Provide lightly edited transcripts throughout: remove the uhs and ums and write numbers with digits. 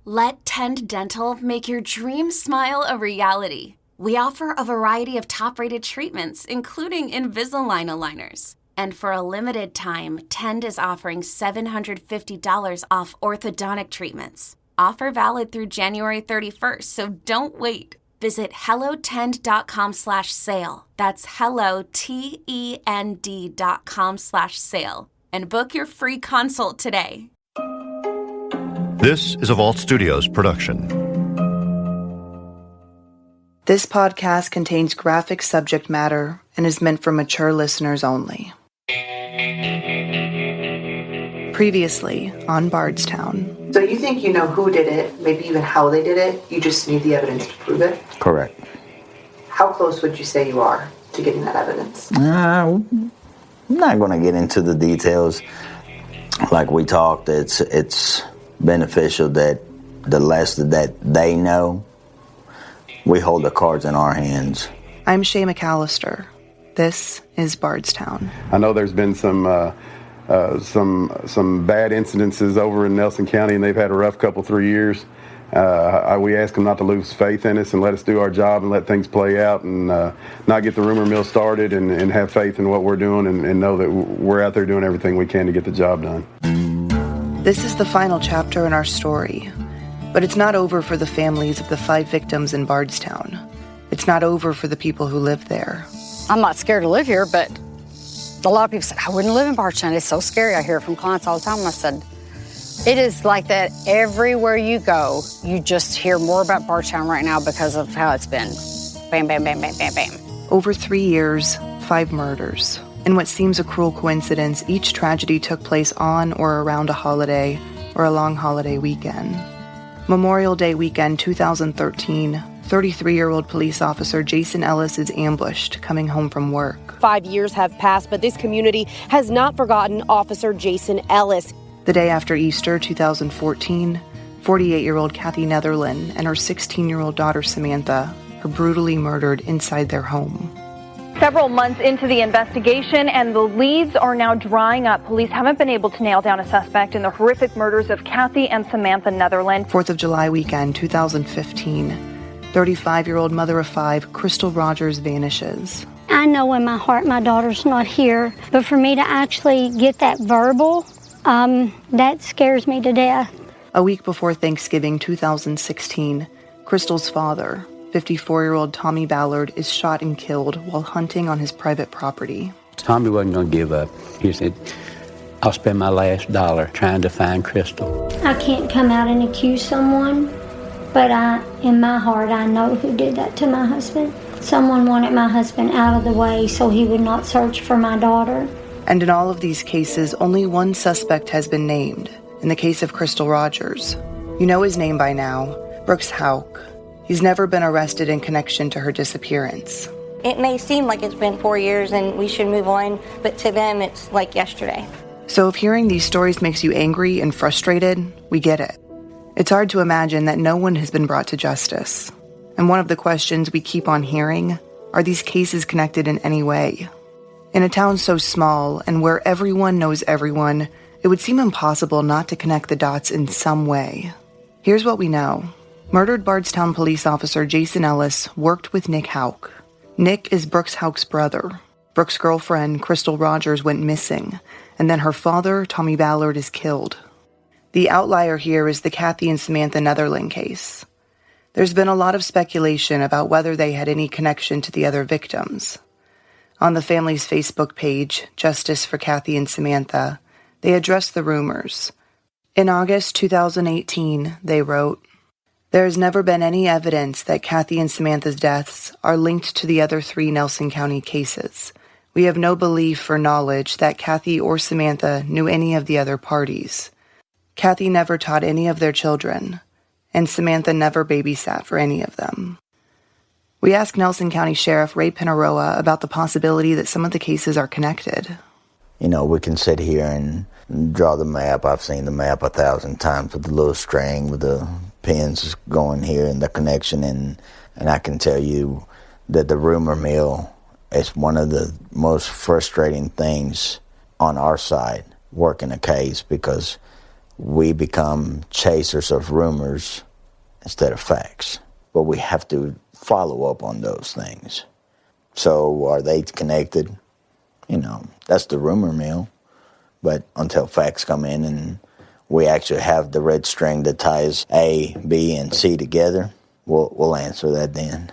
Let Tend Dental make your dream smile a reality. We offer a variety of top-rated treatments, including Invisalign aligners. And for a limited time, Tend is offering $750 off orthodontic treatments. Offer valid through January 31st, so don't wait. Visit hellotend.com/sale. That's hellotend.com/sale. And book your free consult today. This is a Vault Studios production. This podcast contains graphic subject matter and is meant for mature listeners only. Previously on Bardstown. So you think you know who did it, maybe even how they did it, you just need the evidence to prove it? Correct. How close would you say you are to getting that evidence? I'm not going to get into the details. Like we talked, it's beneficial that the less that they know, we hold the cards in our hands. I'm Shay McAllister. This is Bardstown. I know there's been some bad incidences over in Nelson County, and they've had a rough 3 years. We ask them not to lose faith in us and let us do our job and let things play out and not get the rumor mill started and have faith in what we're doing and know that we're out there doing everything we can to get the job done. This is the final chapter in our story, but it's not over for the families of the 5 victims in Bardstown. It's not over for the people who live there. I'm not scared to live here, but a lot of people said, I wouldn't live in Bardstown. It's so scary. I hear it from clients all the time. And I said, it is like that everywhere you go. You just hear more about Bardstown right now because of how it's been. Bam, bam, bam, bam, bam, bam. Over 3 years, 5 murders. In what seems a cruel coincidence, each tragedy took place on or around a holiday or a long holiday weekend. Memorial Day weekend 2013, 33-year-old police officer Jason Ellis is ambushed coming home from work. 5 years have passed, but this community has not forgotten Officer Jason Ellis. The day after Easter 2014, 48-year-old Kathy Netherland and her 16-year-old daughter Samantha are brutally murdered inside their home. Several months into the investigation, and the leads are now drying up. Police haven't been able to nail down a suspect in the horrific murders of Kathy and Samantha Netherland. 4th of July weekend 2015, 35-year-old mother of 5, Crystal Rogers vanishes. I know in my heart my daughter's not here, but for me to actually get that verbal, that scares me to death. A week before Thanksgiving 2016, Crystal's father, 54-year-old Tommy Ballard, is shot and killed while hunting on his private property. Tommy wasn't going to give up. He said, I'll spend my last dollar trying to find Crystal. I can't come out and accuse someone, but in my heart, I know who did that to my husband. Someone wanted my husband out of the way so he would not search for my daughter. And in all of these cases, only one suspect has been named. In the case of Crystal Rogers, you know his name by now, Brooks Houck. He's never been arrested in connection to her disappearance. It may seem like it's been 4 years and we should move on, but to them it's like yesterday. So if hearing these stories makes you angry and frustrated, we get it. It's hard to imagine that no one has been brought to justice. And one of the questions we keep on hearing, are these cases connected in any way? In a town so small and where everyone knows everyone, it would seem impossible not to connect the dots in some way. Here's what we know. Murdered Bardstown police officer Jason Ellis worked with Nick Houck. Nick is Brooks Houck's brother. Brooks' girlfriend, Crystal Rogers, went missing, and then her father, Tommy Ballard, is killed. The outlier here is the Kathy and Samantha Netherland case. There's been a lot of speculation about whether they had any connection to the other victims. On the family's Facebook page, Justice for Kathy and Samantha, they addressed the rumors. In August 2018, they wrote, "There has never been any evidence that Kathy and Samantha's deaths are linked to the other 3 Nelson County cases. We have no belief or knowledge that Kathy or Samantha knew any of the other parties. Kathy never taught any of their children, and Samantha never babysat for any of them." We asked Nelson County Sheriff Ray Pinaroa about the possibility that some of the cases are connected. You know, we can sit here and draw the map. I've seen the map 1,000 times with the little string with the pins going here and the connection, and I can tell you that the rumor mill is one of the most frustrating things on our side working a case, because we become chasers of rumors instead of facts. But we have to follow up on those things. So are they connected? That's the rumor mill. But until facts come in and we actually have the red string that ties A, B, and C together, we'll answer that then.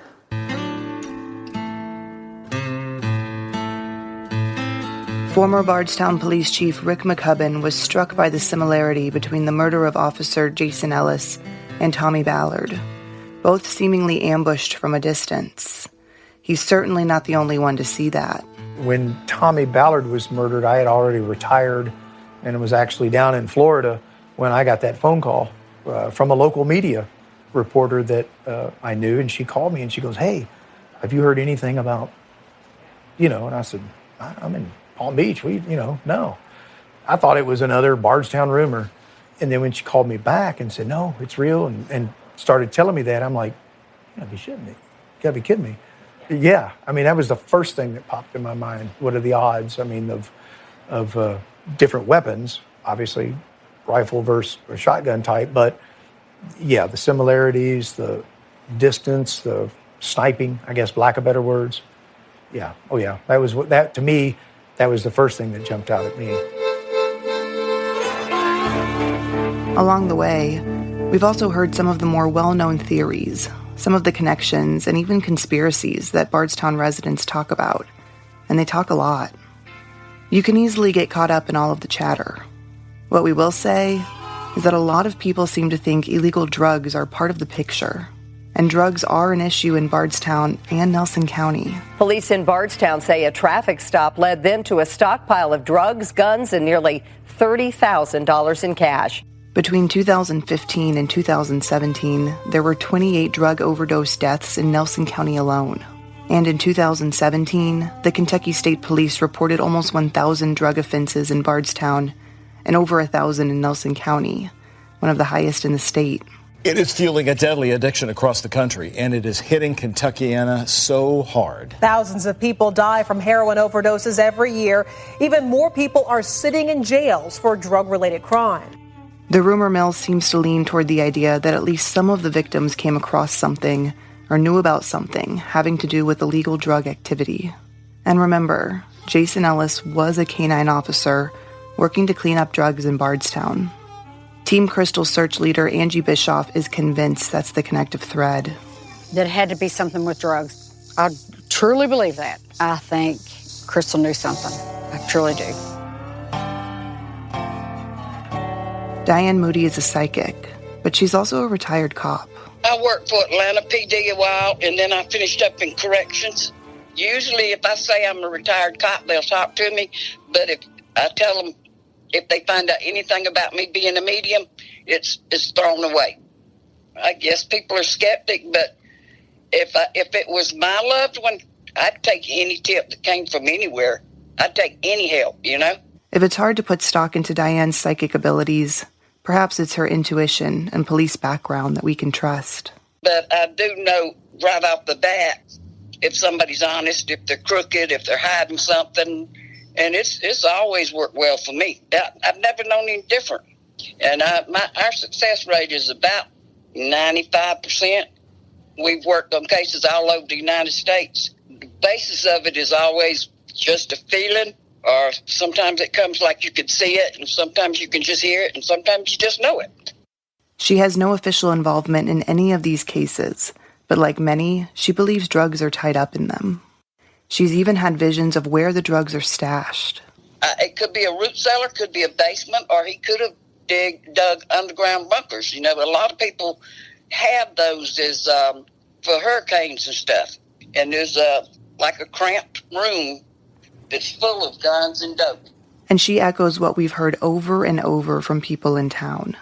Former Bardstown Police Chief Rick McCubbin was struck by the similarity between the murder of Officer Jason Ellis and Tommy Ballard, both seemingly ambushed from a distance. He's certainly not the only one to see that. When Tommy Ballard was murdered, I had already retired and was actually down in Florida when I got that phone call from a local media reporter that I knew, and she called me and she goes, "Hey, have you heard anything about, And I said, "I'm in Palm Beach. No." I thought it was another Bardstown rumor. And then when she called me back and said, "No, it's real," and started telling me that, I'm like, "You gotta be shitting me. You gotta be kidding me." Yeah, that was the first thing that popped in my mind. What are the odds? Of different weapons, obviously, rifle versus a shotgun type, but yeah, the similarities, the distance, the sniping, I guess, lack of better words. Yeah, oh yeah, that to me, that was the first thing that jumped out at me. Along the way, we've also heard some of the more well-known theories, some of the connections and even conspiracies that Bardstown residents talk about, and they talk a lot. You can easily get caught up in all of the chatter. What we will say is that a lot of people seem to think illegal drugs are part of the picture, and drugs are an issue in Bardstown and Nelson County. Police in Bardstown say a traffic stop led them to a stockpile of drugs, guns, and nearly $30,000 in cash. Between 2015 and 2017, there were 28 drug overdose deaths in Nelson County alone. And in 2017, the Kentucky State Police reported almost 1,000 drug offenses in Bardstown and over 1,000 in Nelson County, one of the highest in the state. It is fueling a deadly addiction across the country, and it is hitting Kentuckiana so hard. Thousands of people die from heroin overdoses every year. Even more people are sitting in jails for drug-related crime. The rumor mill seems to lean toward the idea that at least some of the victims came across something or knew about something having to do with illegal drug activity. And remember, Jason Ellis was a canine officer working to clean up drugs in Bardstown. Team Crystal search leader Angie Bischoff is convinced that's the connective thread. That it had to be something with drugs. I truly believe that. I think Crystal knew something. I truly do. Diane Moody is a psychic, but she's also a retired cop. I worked for Atlanta PD a while, and then I finished up in corrections. Usually, if I say I'm a retired cop, they'll talk to me. But if I tell them, if they find out anything about me being a medium, it's thrown away. I guess people are skeptic, but if it was my loved one, I'd take any tip that came from anywhere. I'd take any help, If it's hard to put stock into Diane's psychic abilities, perhaps it's her intuition and police background that we can trust. But I do know right off the bat if somebody's honest, if they're crooked, if they're hiding something, and it's always worked well for me. I've never known any different. And our success rate is about 95%. We've worked on cases all over the United States. The basis of it is always just a feeling, or sometimes it comes like you could see it, and sometimes you can just hear it, and sometimes you just know it. She has no official involvement in any of these cases, but like many, she believes drugs are tied up in them. She's even had visions of where the drugs are stashed. It could be a root cellar, could be a basement, or he could have dug underground bunkers. A lot of people have those as for hurricanes and stuff. And there's like a cramped room that's full of guns and dope. And she echoes what we've heard over and over from people in town,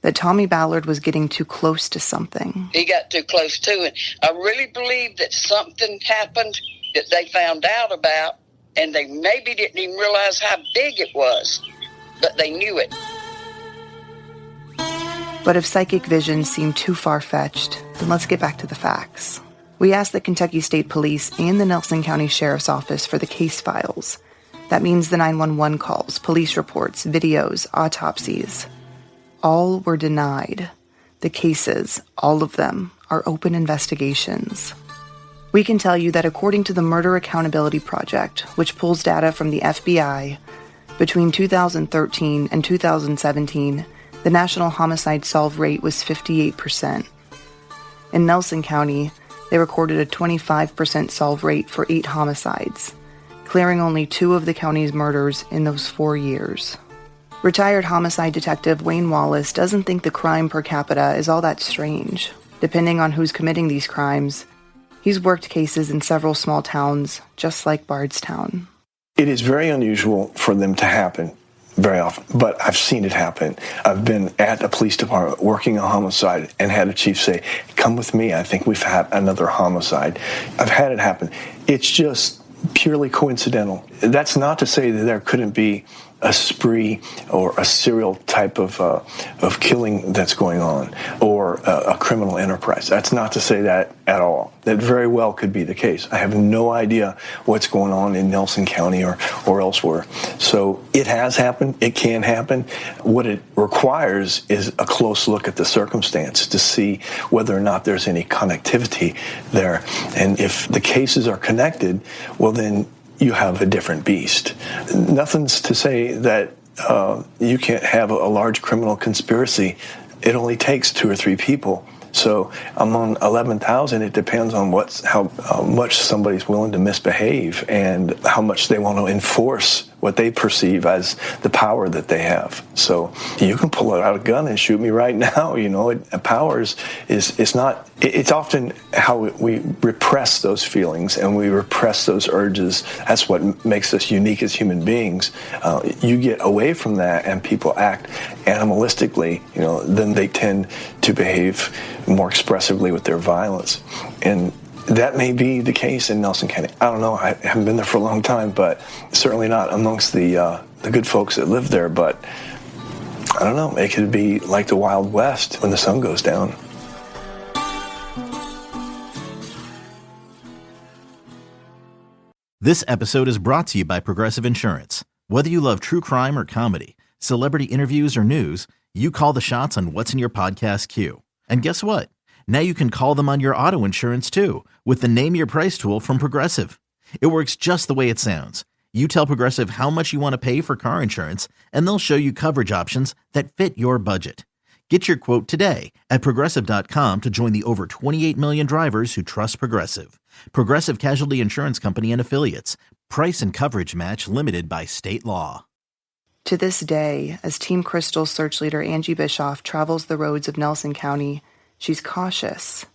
that Tommy Ballard was getting too close to something. He got too close to it. I really believe that something happened that they found out about, and they maybe didn't even realize how big it was, but they knew it. But if psychic visions seem too far-fetched, then let's get back to the facts. We asked the Kentucky State Police and the Nelson County Sheriff's Office for the case files. That means the 911 calls, police reports, videos, autopsies. All were denied. The cases, all of them, are open investigations. We can tell you that according to the Murder Accountability Project, which pulls data from the FBI, between 2013 and 2017, the national homicide solve rate was 58%. In Nelson County, they recorded a 25% solve rate for 8 homicides, clearing only 2 of the county's murders in those 4 years. Retired homicide detective Wayne Wallace doesn't think the crime per capita is all that strange. Depending on who's committing these crimes, he's worked cases in several small towns, just like Bardstown. It is very unusual for them to happen very often, but I've seen it happen. I've been at a police department working a homicide and had a chief say, "Come with me, I think we've had another homicide." I've had it happen. It's just purely coincidental. That's not to say that there couldn't be a spree or a serial type of killing that's going on, or a criminal enterprise. That's not to say that at all. That very well could be the case. I have no idea what's going on in Nelson County or elsewhere. So it has happened. It can happen. What it requires is a close look at the circumstance to see whether or not there's any connectivity there. And if the cases are connected, well then you have a different beast. Nothing's to say that you can't have a large criminal conspiracy. It only takes 2 or 3 people. So among 11,000, it depends on how much somebody's willing to misbehave and how much they want to enforce what they perceive as the power that they have. So you can pull out a gun and shoot me right now. You know, power is not. It's often how we repress those feelings and we repress those urges. That's what makes us unique as human beings. You get away from that and people act animalistically, you know, then they tend to behave more expressively with their violence. And that may be the case in Nelson County. I don't know. I haven't been there for a long time, but certainly not amongst the good folks that live there. But I don't know. It could be like the Wild West when the sun goes down. This episode is brought to you by Progressive Insurance. Whether you love true crime or comedy, celebrity interviews or news, you call the shots on what's in your podcast queue. And guess what? Now you can call them on your auto insurance too with the Name Your Price tool from Progressive. It works just the way it sounds. You tell Progressive how much you want to pay for car insurance, and they'll show you coverage options that fit your budget. Get your quote today at Progressive.com to join the over 28 million drivers who trust Progressive. Progressive Casualty Insurance Company and Affiliates. Price and coverage match limited by state law. To this day, as Team Crystal search leader Angie Bischoff travels the roads of Nelson County, she's cautious.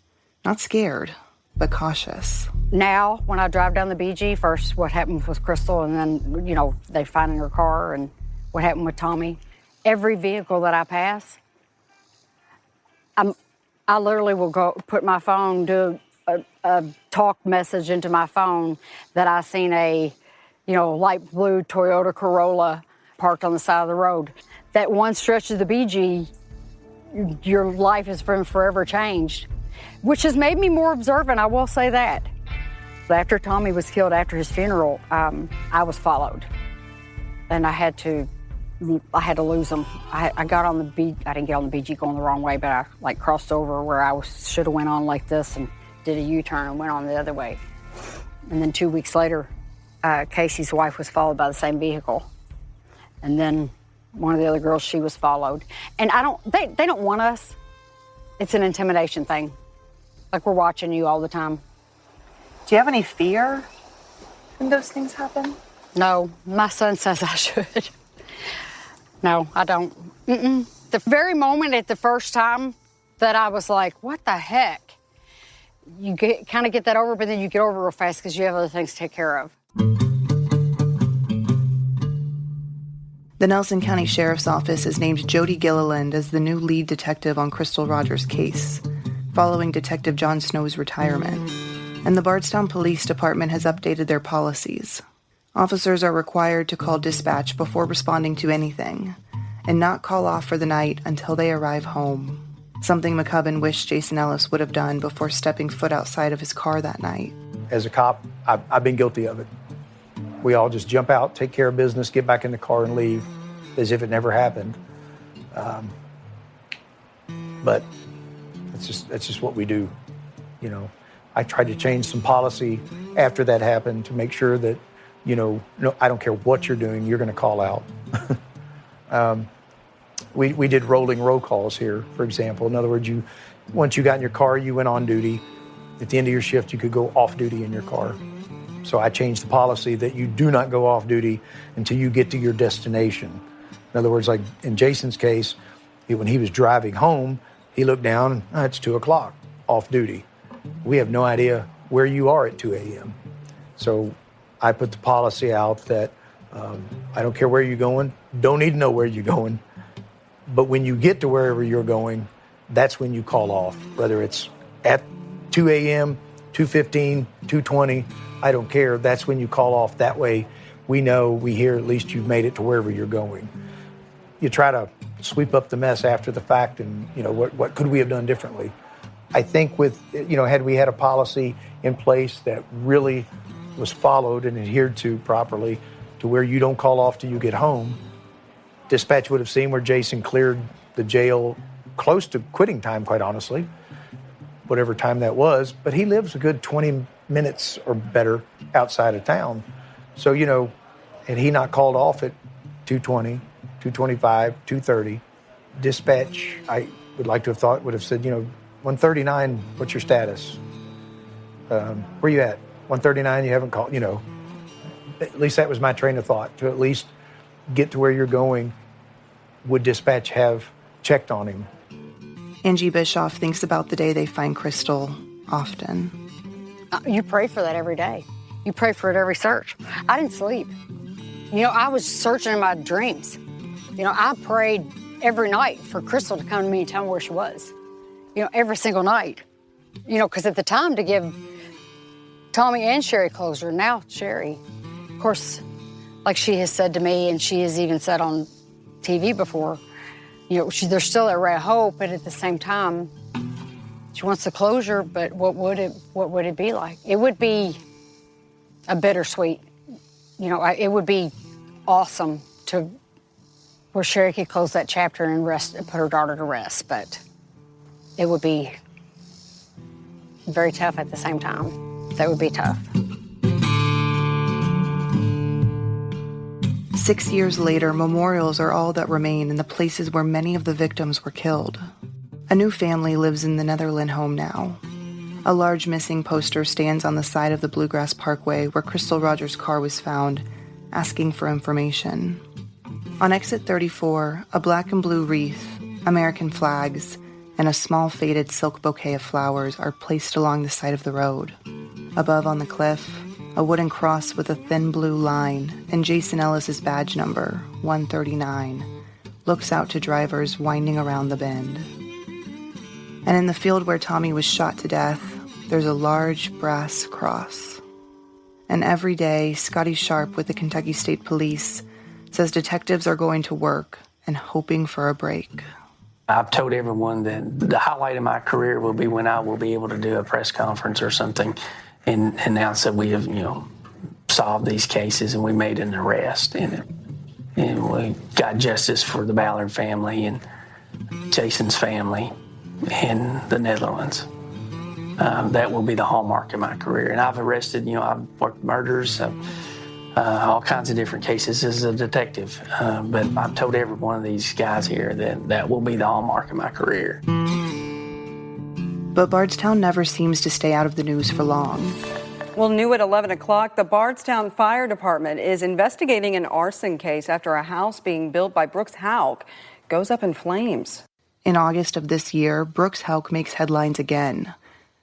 Not scared, but cautious. Now, when I drive down the BG, first what happened with Crystal, and then, you know, they find her car, and what happened with Tommy. Every vehicle that I pass, I literally will go put my phone, do a talk message into my phone that I seen a, you know, light blue Toyota Corolla parked on the side of the road. That one stretch of the BG, your life has been forever changed, which has made me more observant, I will say that. After Tommy was killed, after his funeral, I was followed, and I had to lose him. I got on the BG, I didn't get on the BG going the wrong way, but I crossed over where I should have went on like this and did a U-turn and went on the other way. And then 2 weeks later, Casey's wife was followed by the same vehicle. And then one of the other girls, she was followed. And they don't want us. It's an intimidation thing. Like we're watching you all the time. Do you have any fear when those things happen? No, my son says I should. No, I don't. The very moment at the first time that I was like, what the heck? You kind of get that over, but then you get over real fast because you have other things to take care of. The Nelson County Sheriff's Office has named Jody Gilliland as the new lead detective on Crystal Rogers' case, following Detective John Snow's retirement. And the Bardstown Police Department has updated their policies. Officers are required to call dispatch before responding to anything, and not call off for the night until they arrive home. Something McCubbin wished Jason Ellis would have done before stepping foot outside of his car that night. As a cop, I've been guilty of it. We all just jump out, take care of business, get back in the car and leave as if it never happened. but that's just what we do. You know, I tried to change some policy after that happened to make sure that, you know, no, I don't care what you're doing, you're going to call out. We did rolling roll calls here, for example. In other words, once you got in your car, you went on duty. At the end of your shift, you could go off duty in your car. So I changed the policy that you do not go off duty until you get to your destination. In other words, like in Jason's case, when he was driving home, he looked down, and it's 2 o'clock, off duty. We have no idea where you are at 2 a.m. So I put the policy out that I don't care where you're going, don't need to know where you're going, but when you get to wherever you're going, that's when you call off, whether it's at 2 a.m., 2:15, 2:20, I don't care. That's when you call off. That way we know, we hear at least you've made it to wherever you're going. You try to sweep up the mess after the fact and, you know, what could we have done differently? I think with, you know, had we had a policy in place that really was followed and adhered to properly to where you don't call off till you get home, dispatch would have seen where Jason cleared the jail close to quitting time, quite honestly, whatever time that was, but he lives a good 20 minutes or better outside of town. So, you know, had he not called off at 2:20, 2:25, 2:30, dispatch, I would like to have thought, would have said, you know, 139, what's your status? Where you at? 139, you haven't called, you know. At least that was my train of thought, to at least get to where you're going. Would dispatch have checked on him? Angie Bischoff thinks about the day they find Crystal often. You pray for that every day. You pray for it every search. I didn't sleep. You know, I was searching in my dreams. You know, I prayed every night for Crystal to come to me and tell me where she was. You know, every single night. You know, because at the time to give Tommy and Sherry closure, now Sherry, of course, like she has said to me, and she has even said on TV before, you know, there's still a ray of hope, but at the same time, she wants the closure, but what would it be like? It would be a bittersweet, you know, it would be awesome to where Sherry could close that chapter and rest and put her daughter to rest, but it would be very tough at the same time. That would be tough. 6 years later, memorials are all that remain in the places where many of the victims were killed. A new family lives in the Netherland home now. A large missing poster stands on the side of the Bluegrass Parkway where Crystal Rogers' car was found, asking for information. On exit 34, a black and blue wreath, American flags, and a small faded silk bouquet of flowers are placed along the side of the road. Above on the cliff, a wooden cross with a thin blue line and Jason Ellis's badge number, 139, looks out to drivers winding around the bend. And in the field where Tommy was shot to death, there's a large brass cross. And every day, Scotty Sharp with the Kentucky State Police says detectives are going to work and hoping for a break. I've told everyone that the highlight of my career will be when I will be able to do a press conference or something and announce that we have, you know, solved these cases and we made an arrest and we got justice for the Ballard family and Jason's family in the Netherlands. That will be the hallmark of my career. And I've arrested, you know, I've worked murders, all kinds of different cases as a detective. But I've told every one of these guys here that that will be the hallmark of my career. But Bardstown never seems to stay out of the news for long. Well, new at 11 o'clock, the Bardstown Fire Department is investigating an arson case after a house being built by Brooks Houck goes up in flames. In August of this year, Brooks Houck makes headlines again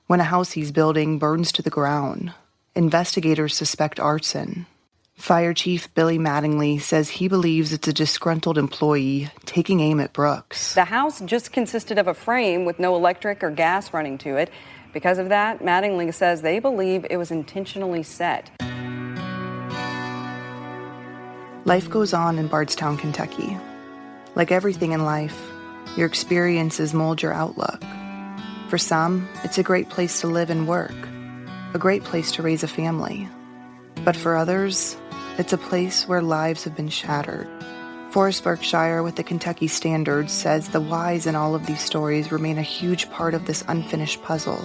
when a house he's building burns to the ground. Investigators suspect arson. Fire Chief Billy Mattingly says he believes it's a disgruntled employee taking aim at Brooks. The house just consisted of a frame with no electric or gas running to it. Because of that, Mattingly says they believe it was intentionally set. Life goes on in Bardstown, Kentucky. Like everything in life, your experiences mold your outlook. For some, it's a great place to live and work, a great place to raise a family. But for others, it's a place where lives have been shattered. Forrest Berkshire with the Kentucky Standard says the whys in all of these stories remain a huge part of this unfinished puzzle.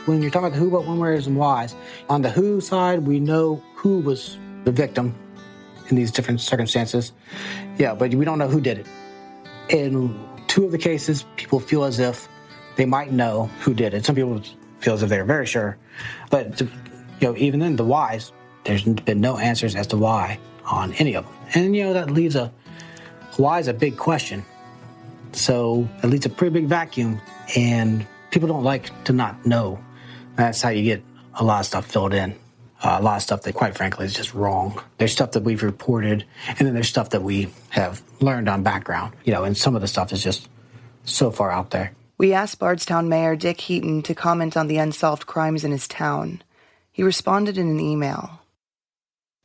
When you're talking about the who, what, when, where's, and whys, on the who side, we know who was the victim in these different circumstances. Yeah, but we don't know who did it. In 2 of the cases, people feel as if they might know who did it. Some people feel as if they're very sure. But, even then, the whys, there's been no answers as to why on any of them. And, that leaves why is a big question. So it leaves a pretty big vacuum, and people don't like to not know. That's how you get a lot of stuff filled in. A lot of stuff that, quite frankly, is just wrong. There's stuff that we've reported, and then there's stuff that we have learned on background. And some of the stuff is just so far out there. We asked Bardstown Mayor Dick Heaton to comment on the unsolved crimes in his town. He responded in an email.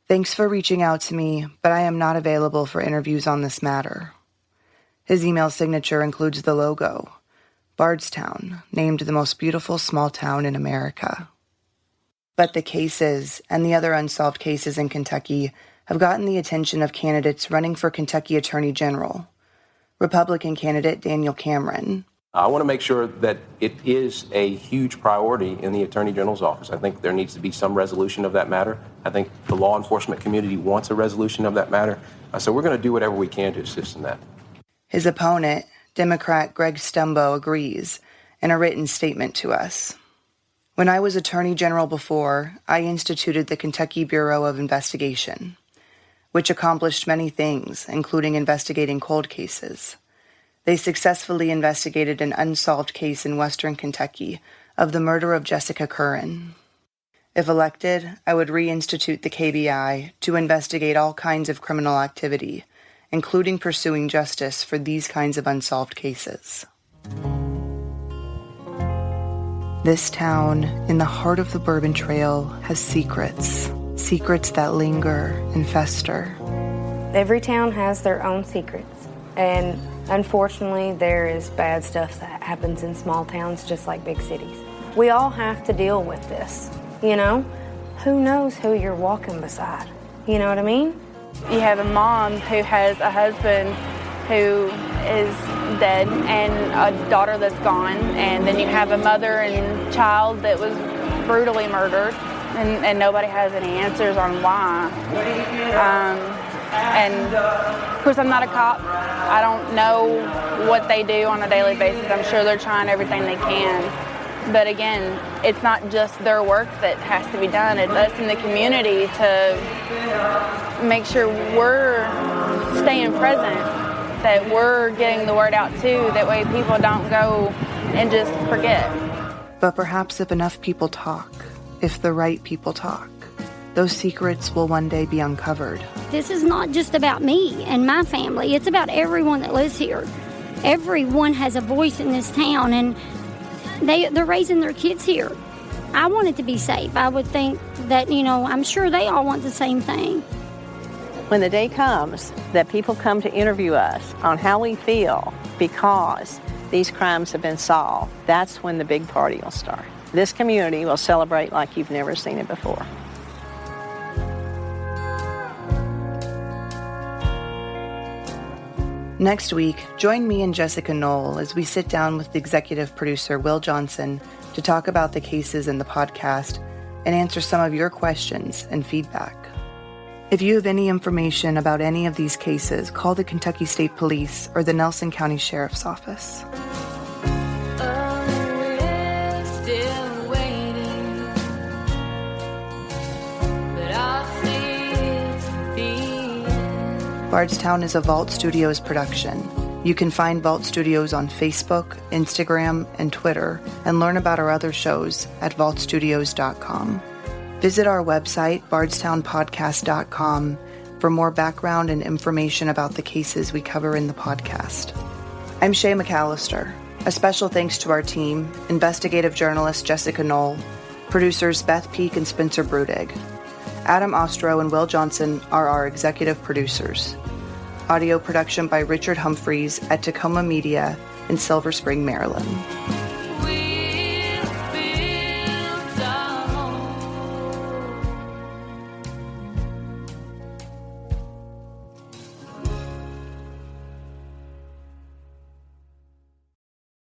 Thanks for reaching out to me, but I am not available for interviews on this matter. His email signature includes the logo, Bardstown, named the most beautiful small town in America. But the cases and the other unsolved cases in Kentucky have gotten the attention of candidates running for Kentucky Attorney General. Republican candidate Daniel Cameron. I want to make sure that it is a huge priority in the Attorney General's office. I think there needs to be some resolution of that matter. I think the law enforcement community wants a resolution of that matter. So we're going to do whatever we can to assist in that. His opponent, Democrat Greg Stumbo, agrees in a written statement to us. When I was Attorney General before, I instituted the Kentucky Bureau of Investigation, which accomplished many things, including investigating cold cases. They successfully investigated an unsolved case in western Kentucky of the murder of Jessica Curran. If elected, I would reinstitute the KBI to investigate all kinds of criminal activity, including pursuing justice for these kinds of unsolved cases. This town, in the heart of the Bourbon Trail, has secrets that linger and fester. Every town has their own secrets, and unfortunately, there is bad stuff that happens in small towns just like big cities. We all have to deal with this, Who knows who you're walking beside? You know what I mean? You have a mom who has a husband who is dead and a daughter that's gone, and then you have a mother and child that was brutally murdered, and nobody has any answers on why. And of course, I'm not a cop. I don't know what they do on a daily basis. I'm sure they're trying everything they can. But again, it's not just their work that has to be done. It's us in the community to make sure we're staying present, that we're getting the word out too. That way people don't go and just forget. But perhaps if enough people talk, if the right people talk, those secrets will one day be uncovered. This is not just about me and my family. It's about everyone that lives here. Everyone has a voice in this town, and they're raising their kids here. I want it to be safe. I would think that, I'm sure they all want the same thing. When the day comes that people come to interview us on how we feel because these crimes have been solved, that's when the big party will start. This community will celebrate like you've never seen it before. Next week, join me and Jessica Knoll as we sit down with executive producer Will Johnson to talk about the cases in the podcast and answer some of your questions and feedback. If you have any information about any of these cases, call the Kentucky State Police or the Nelson County Sheriff's Office. Bardstown is a Vault Studios production. You can find Vault Studios on Facebook, Instagram, and Twitter, and learn about our other shows at vaultstudios.com. Visit our website, bardstownpodcast.com, for more background and information about the cases we cover in the podcast. I'm Shay McAllister. A special thanks to our team, investigative journalist Jessica Knoll, producers Beth Peak and Spencer Brudig. Adam Ostro and Will Johnson are our executive producers. Audio production by Richard Humphreys at Tacoma Media in Silver Spring, Maryland.